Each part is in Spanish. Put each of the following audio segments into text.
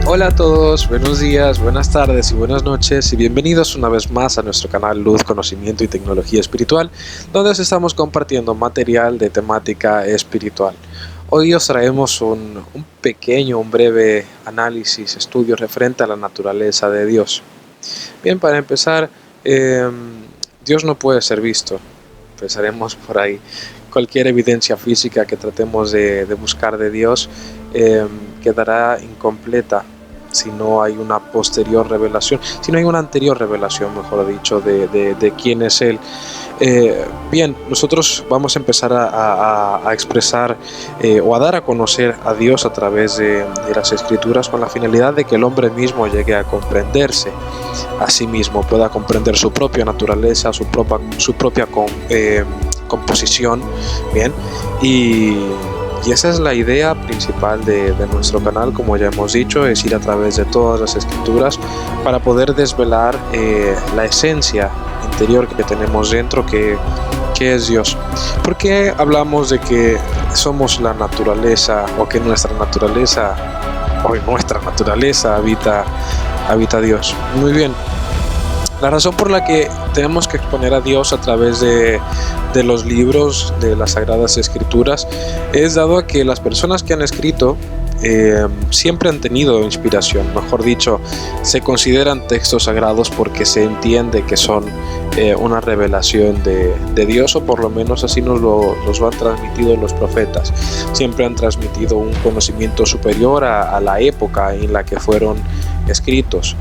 Hola a todos, buenos días, buenas tardes y buenas noches y bienvenidos una vez más a nuestro canal Luz, Conocimiento y Tecnología Espiritual, donde os estamos compartiendo material de temática espiritual. Hoy os traemos un breve análisis, estudio referente a la naturaleza de Dios. Bien, para empezar, Dios no puede ser visto, empezaremos por ahí. Cualquier evidencia física que tratemos de buscar de Dios quedará incompleta si no hay una posterior revelación, si no hay una anterior revelación, mejor dicho, de quién es Él. Bien, nosotros vamos a empezar a expresar o a dar a conocer a Dios a través de las Escrituras, con la finalidad de que el hombre mismo llegue a comprenderse a sí mismo, pueda comprender su propia naturaleza, su propia composición. Bien, y esa es la idea principal de nuestro canal, como ya hemos dicho, es ir a través de todas las Escrituras para poder desvelar la esencia interior que tenemos dentro, que es Dios. ¿Por qué hablamos de que somos la naturaleza, o que nuestra naturaleza habita Dios? Muy bien. La razón por la que tenemos que exponer a Dios a través de los libros de las Sagradas Escrituras es dado a que las personas que han escrito siempre han tenido inspiración, mejor dicho, se consideran textos sagrados porque se entiende que son una revelación de Dios, o por lo menos así nos lo han transmitido los profetas. Siempre han transmitido un conocimiento superior a la época en la que fueron escritos.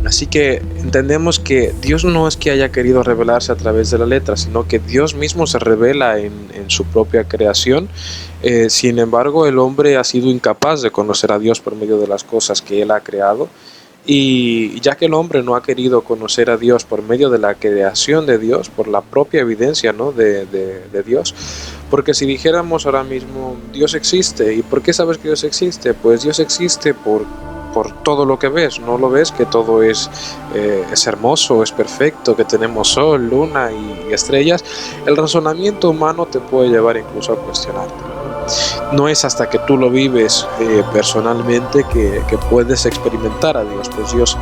Así que entendemos que Dios no es que haya querido revelarse a través de la letra, sino que Dios mismo se revela en su propia creación. Sin embargo, el hombre ha sido incapaz de conocer a Dios por medio de las cosas que Él ha creado. Y ya que el hombre no ha querido conocer a Dios por medio de la creación de Dios, por la propia evidencia, ¿no?, de Dios, porque si dijéramos ahora mismo, Dios existe, ¿y por qué sabes que Dios existe? Pues Dios existe por todo lo que ves. ¿No lo ves que todo es hermoso, es perfecto, que tenemos sol, luna y estrellas? El razonamiento humano te puede llevar incluso a cuestionarte. No es hasta que tú lo vives personalmente que puedes experimentar a Dios. Pues Dios,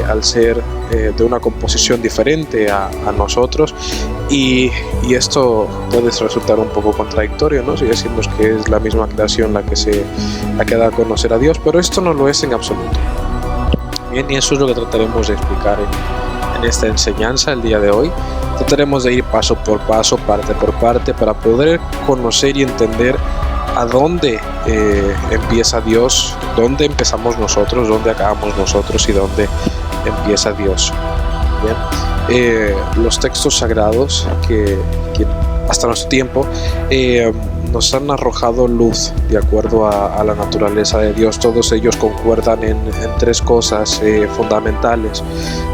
al ser de una composición diferente a nosotros, y esto puede resultar un poco contradictorio, ¿no? Si decimos que es la misma creación la que da a conocer a Dios, pero esto no lo es en absoluto. Bien, y eso es lo que trataremos de explicar en esta enseñanza el día de hoy. Trataremos de ir paso por paso, parte por parte, para poder conocer y entender a dónde empieza Dios, dónde empezamos nosotros, dónde acabamos nosotros y dónde empieza Dios. Bien, los textos sagrados que hasta nuestro tiempo nos han arrojado luz de acuerdo a la naturaleza de Dios. Todos ellos concuerdan en tres cosas fundamentales: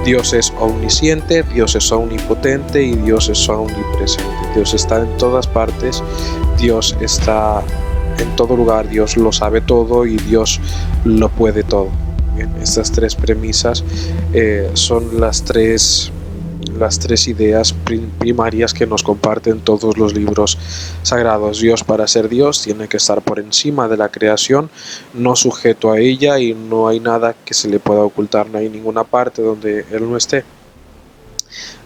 Dios es omnisciente, Dios es omnipotente y Dios es omnipresente. Dios está en todas partes, Dios está en todo lugar, Dios lo sabe todo y Dios lo puede todo. Bien, estas tres premisas son las tres ideas primarias que nos comparten todos los libros sagrados. Dios, para ser Dios, tiene que estar por encima de la creación, no sujeto a ella, y no hay nada que se le pueda ocultar, no hay ninguna parte donde Él no esté.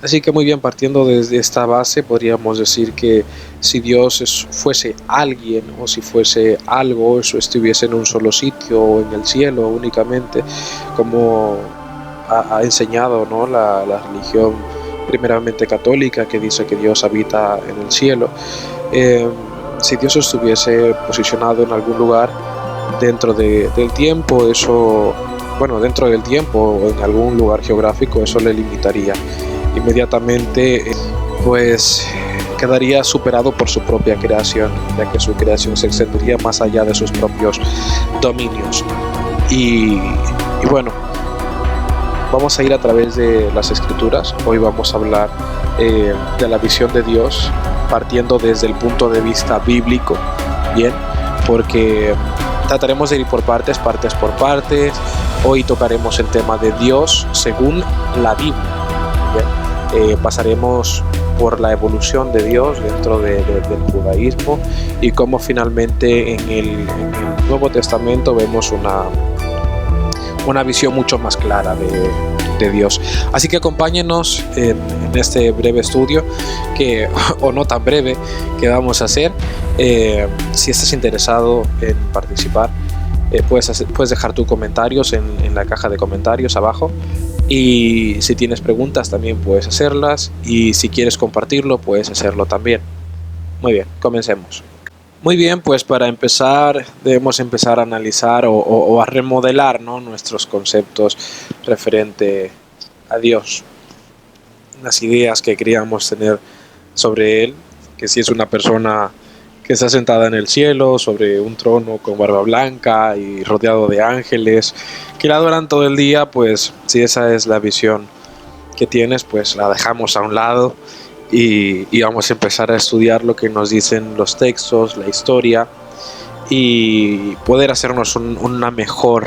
Así que muy bien, partiendo desde esta base, podríamos decir que si Dios fuese alguien, o si fuese algo, eso estuviese en un solo sitio o en el cielo únicamente, como ha enseñado, ¿no?, la religión primeramente católica, que dice que Dios habita en el cielo. Si Dios estuviese posicionado en algún lugar dentro del tiempo, dentro del tiempo o en algún lugar geográfico, eso le limitaría. Inmediatamente pues quedaría superado por su propia creación, ya que su creación se extendería más allá de sus propios dominios. Y bueno, vamos a ir a través de las Escrituras. Hoy vamos a hablar de la visión de Dios, partiendo desde el punto de vista bíblico, bien, porque trataremos de ir por partes por partes. Hoy tocaremos el tema de Dios según la Biblia. Pasaremos por la evolución de Dios dentro del judaísmo y cómo finalmente en el Nuevo Testamento vemos una visión mucho más clara de Dios. Así que acompáñenos en este breve estudio, o no tan breve, que vamos a hacer. Si estás interesado en participar, puedes dejar tus comentarios en la caja de comentarios abajo, y si tienes preguntas también puedes hacerlas, y si quieres compartirlo puedes hacerlo también. Muy bien, comencemos. Muy bien, pues para empezar debemos empezar a analizar o a remodelar, ¿no?, nuestros conceptos referente a Dios, las ideas que queríamos tener sobre Él, que si es una persona que está sentada en el cielo, sobre un trono con barba blanca y rodeado de ángeles, que la adoran todo el día. Pues si esa es la visión que tienes, pues la dejamos a un lado y vamos a empezar a estudiar lo que nos dicen los textos, la historia, y poder hacernos una mejor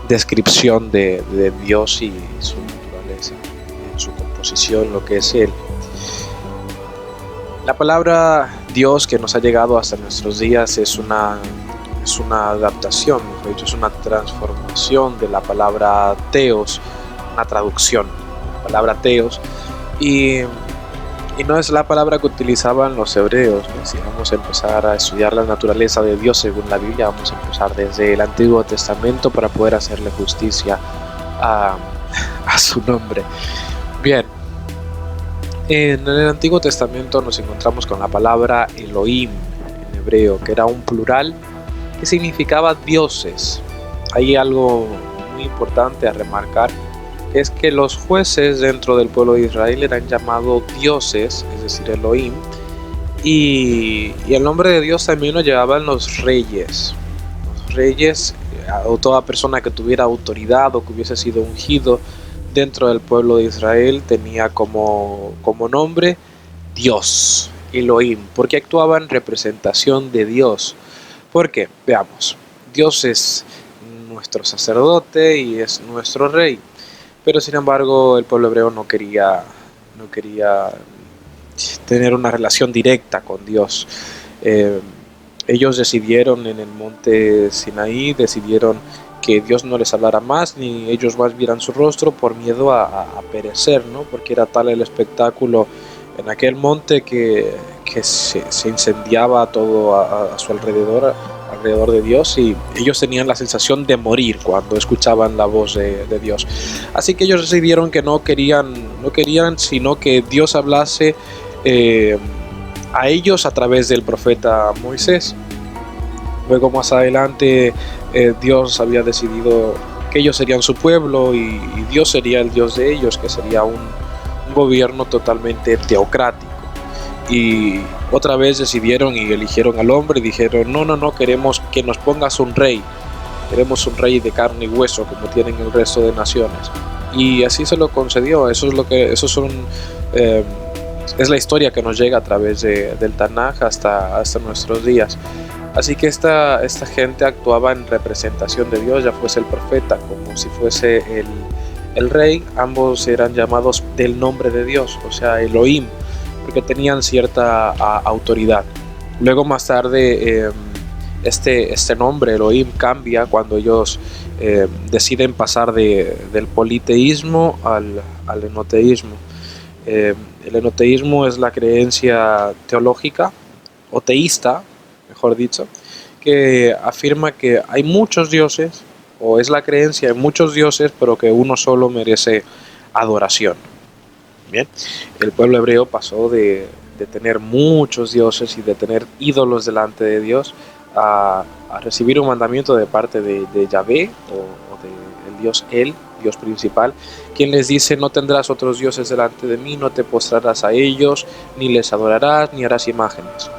descripción de Dios y su naturaleza, su composición, lo que es Él. La palabra Dios que nos ha llegado hasta nuestros días es una adaptación, de hecho es una transformación de la palabra Theos, una traducción de la palabra Theos, y no es la palabra que utilizaban los hebreos, ¿no? Si vamos a empezar a estudiar la naturaleza de Dios según la Biblia, vamos a empezar desde el Antiguo Testamento para poder hacerle justicia a su nombre. Bien. En el Antiguo Testamento nos encontramos con la palabra Elohim en hebreo, que era un plural que significaba dioses. Hay algo muy importante a remarcar, es que los jueces dentro del pueblo de Israel eran llamados dioses, es decir, Elohim, y el nombre de Dios también lo llevaban los reyes. Los reyes, o toda persona que tuviera autoridad o que hubiese sido ungido dentro del pueblo de Israel, tenía como nombre Dios, Elohim, porque actuaba en representación de Dios. ¿Por qué? Veamos. Dios es nuestro sacerdote y es nuestro rey, pero sin embargo el pueblo hebreo no quería tener una relación directa con Dios. Ellos decidieron en el monte Sinaí, decidieron que Dios no les hablara más, ni ellos más vieran su rostro, por miedo a perecer, ¿no? Porque era tal el espectáculo en aquel monte que se incendiaba todo a su alrededor de Dios, y ellos tenían la sensación de morir cuando escuchaban la voz de Dios. Así que ellos decidieron que no querían sino que Dios hablase a ellos a través del profeta Moisés. Luego más adelante Dios había decidido que ellos serían su pueblo y Dios sería el Dios de ellos, que sería un gobierno totalmente teocrático. Y otra vez decidieron y eligieron al hombre y dijeron: no queremos que nos pongas un rey, queremos un rey de carne y hueso como tienen el resto de naciones. Y así se lo concedió. Es la historia que nos llega a través del Tanaj hasta nuestros días. Así que esta gente actuaba en representación de Dios, ya fuese el profeta como si fuese el rey. Ambos eran llamados del nombre de Dios, o sea, Elohim, porque tenían cierta autoridad. Luego más tarde este nombre Elohim cambia cuando ellos deciden pasar del politeísmo al enoteísmo. El enoteísmo es la creencia teológica o teísta, mejor dicho, que afirma que hay muchos dioses, o es la creencia de muchos dioses, pero que uno solo merece adoración. Bien, el pueblo hebreo pasó de tener muchos dioses y de tener ídolos delante de Dios a recibir un mandamiento de parte de Yahvé o del Dios El, Dios principal, quien les dice: no tendrás otros dioses delante de mí, no te postrarás a ellos, ni les adorarás, ni harás imágenes.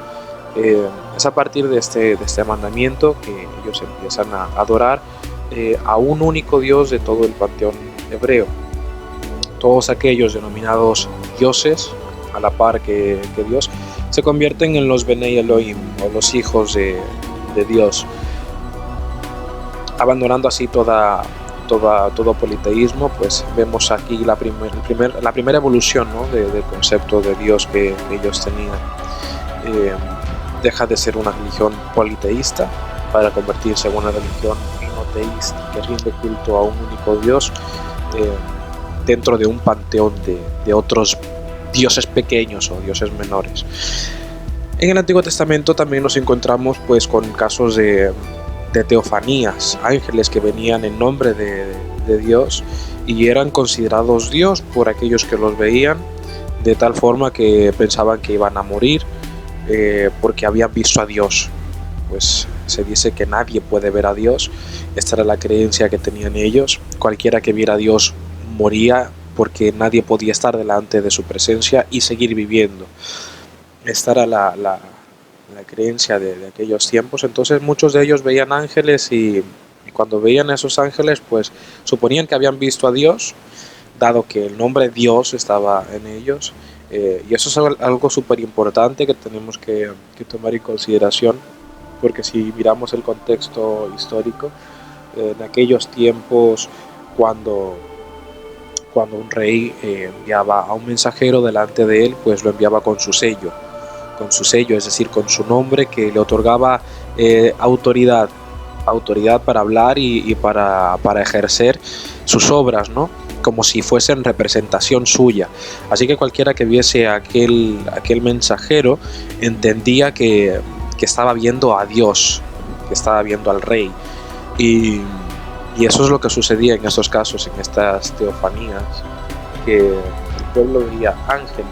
Es a partir de este mandamiento que ellos empiezan a adorar a un único Dios de todo el panteón hebreo. Todos aquellos denominados dioses, a la par que Dios, se convierten en los Benei Elohim, o los hijos de Dios. abandonando así todo politeísmo, pues vemos aquí la primera evolución, ¿no?, del concepto de Dios que ellos tenían. Deja de ser una religión politeísta para convertirse en una religión monoteísta que rinde culto a un único Dios dentro de un panteón de otros dioses pequeños o dioses menores. En el Antiguo Testamento también nos encontramos pues con casos de teofanías, ángeles que venían en nombre de Dios y eran considerados Dios por aquellos que los veían, de tal forma que pensaban que iban a morir porque habían visto a Dios. Pues se dice que nadie puede ver a Dios. Esta era la creencia que tenían ellos. Cualquiera que viera a Dios moría porque nadie podía estar delante de su presencia y seguir viviendo. Esta era la creencia de aquellos tiempos. Entonces muchos de ellos veían ángeles y cuando veían a esos ángeles pues suponían que habían visto a Dios, dado que el nombre Dios estaba en ellos. Y eso es algo súper importante que tenemos que tomar en consideración, porque si miramos el contexto histórico, en aquellos tiempos cuando un rey enviaba a un mensajero delante de él, pues lo enviaba con su sello, es decir, con su nombre, que le otorgaba autoridad para hablar y para ejercer sus obras, ¿no?, como si fuesen representación suya. Así que cualquiera que viese a aquel mensajero entendía que estaba viendo a Dios, que estaba viendo al rey. Y eso es lo que sucedía en estos casos, en estas teofanías, que el pueblo veía ángeles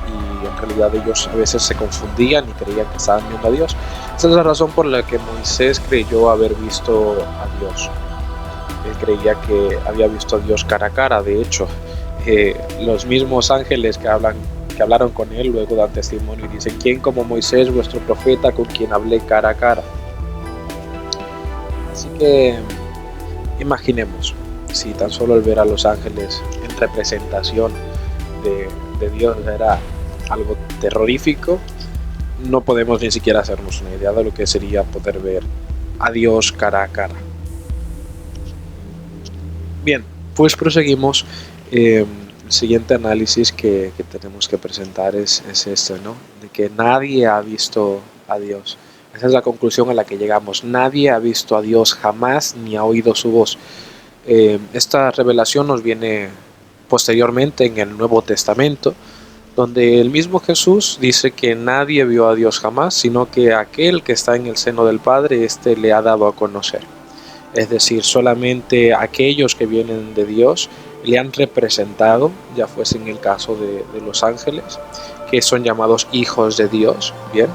y en realidad ellos a veces se confundían y creían que estaban viendo a Dios. Esa es la razón por la que Moisés creyó haber visto a Dios. Él creía que había visto a Dios cara a cara. De hecho, los mismos ángeles que hablaron con él luego dan testimonio y dicen: ¿quién como Moisés, vuestro profeta, con quien hablé cara a cara? Así que imaginemos, si tan solo el ver a los ángeles en representación de Dios era algo terrorífico, no podemos ni siquiera hacernos una idea de lo que sería poder ver a Dios cara a cara. Bien, pues proseguimos. El siguiente análisis que tenemos que presentar es este, ¿no?, de que nadie ha visto a Dios. Esa es la conclusión a la que llegamos. Nadie ha visto a Dios jamás ni ha oído su voz. Esta revelación nos viene posteriormente en el Nuevo Testamento, donde el mismo Jesús dice que nadie vio a Dios jamás, sino que aquel que está en el seno del Padre, éste le ha dado a conocer. Es decir, solamente aquellos que vienen de Dios le han representado, ya fuese en el caso de los ángeles, que son llamados hijos de Dios. Bien,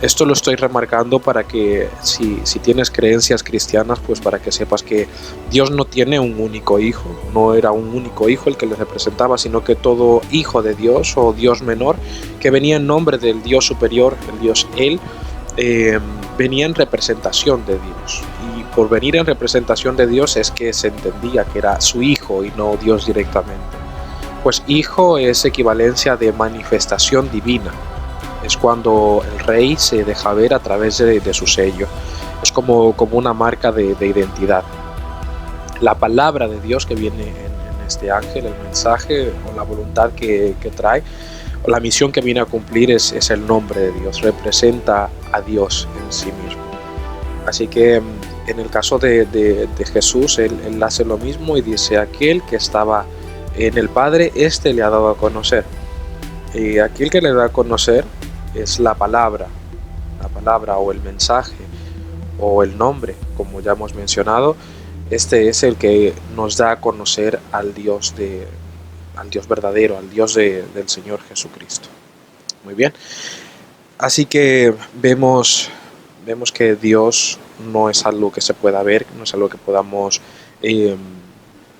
esto lo estoy remarcando para que si tienes creencias cristianas, pues para que sepas que Dios no tiene un único hijo, no era un único hijo el que le representaba, sino que todo hijo de Dios o Dios menor que venía en nombre del Dios superior, el Dios Él, venía en representación de Dios. Y por venir en representación de Dios es que se entendía que era su hijo y no Dios directamente. Pues hijo es equivalencia de manifestación divina. Es cuando el rey se deja ver a través de su sello. Es como una marca de identidad. La palabra de Dios que viene en este ángel, el mensaje o la voluntad que trae, o la misión que viene a cumplir es el nombre de Dios. Representa a Dios en sí mismo. Así que en el caso de Jesús, él hace lo mismo y dice: aquel que estaba en el Padre, este le ha dado a conocer. Y aquel que le da a conocer es la palabra o el mensaje o el nombre, como ya hemos mencionado. Este es el que nos da a conocer al Dios verdadero, al Dios del Señor Jesucristo. Muy bien. Así que vemos que Dios no es algo que se pueda ver, no es algo que podamos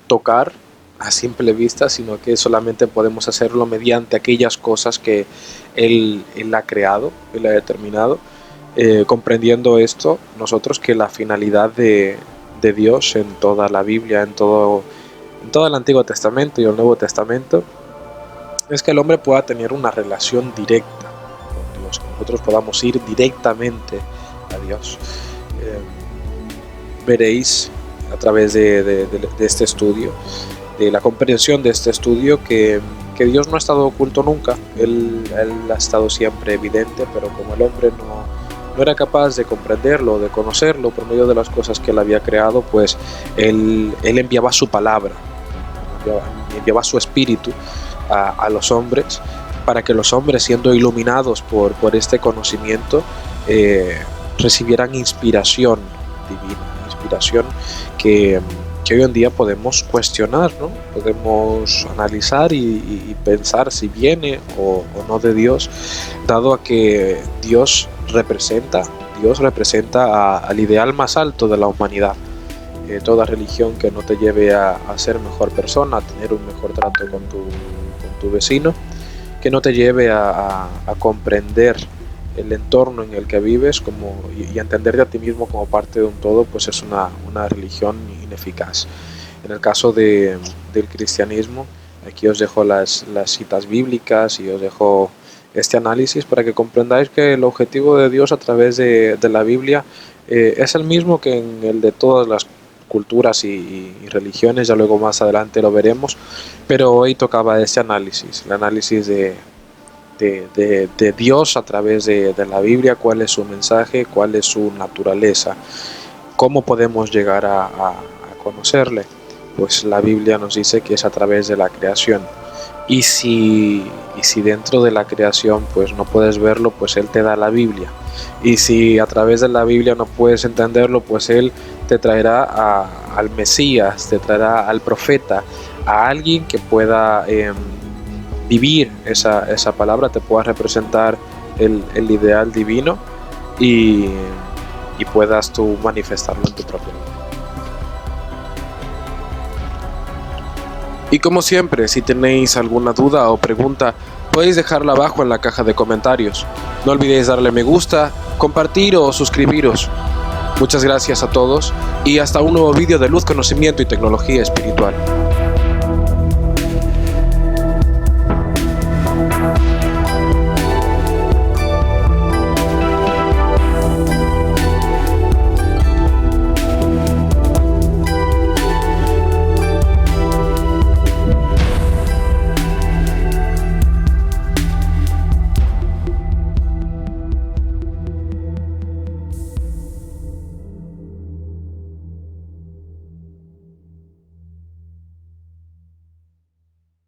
tocar a simple vista, sino que solamente podemos hacerlo mediante aquellas cosas que Él ha creado, Él ha determinado. Comprendiendo esto, nosotros que la finalidad de Dios en toda la Biblia, en todo el Antiguo Testamento y el Nuevo Testamento, es que el hombre pueda tener una relación directa con Dios, que nosotros podamos ir directamente a Dios. veréis a través de este estudio, de la comprensión de este estudio, que Dios no ha estado oculto nunca. Él ha estado siempre evidente, pero como el hombre no era capaz de comprenderlo, de conocerlo por medio de las cosas que él había creado, pues él enviaba su palabra, enviaba su espíritu a los hombres, para que los hombres, siendo iluminados por este conocimiento, recibieran inspiración divina, inspiración que hoy en día podemos cuestionar, ¿no? Podemos analizar y pensar si viene o no de Dios, dado a que Dios representa al ideal más alto de la humanidad. Toda religión que no te lleve a ser mejor persona, a tener un mejor trato con tu vecino, que no te lleve a comprender el entorno en el que vives y a entenderte a ti mismo como parte de un todo, pues es una religión ineficaz. En el caso del cristianismo, aquí os dejo las citas bíblicas y os dejo este análisis para que comprendáis que el objetivo de Dios a través de la Biblia es el mismo que en el de todas las culturas y religiones. Ya luego más adelante lo veremos, pero hoy tocaba este análisis, el análisis de Dios a través de la Biblia, cuál es su mensaje, cuál es su naturaleza, cómo podemos llegar a conocerle. Pues la Biblia nos dice que es a través de la creación, y si dentro de la creación pues no puedes verlo, pues Él te da la Biblia, y si a través de la Biblia no puedes entenderlo, pues Él te traerá al Mesías, te traerá al profeta, a alguien que pueda vivir esa palabra, te pueda representar el ideal divino y puedas tú manifestarlo en tu propia vida. Y como siempre, si tenéis alguna duda o pregunta, podéis dejarla abajo en la caja de comentarios. No olvidéis darle me gusta, compartir o suscribiros. Muchas gracias a todos y hasta un nuevo vídeo de luz, conocimiento y tecnología espiritual.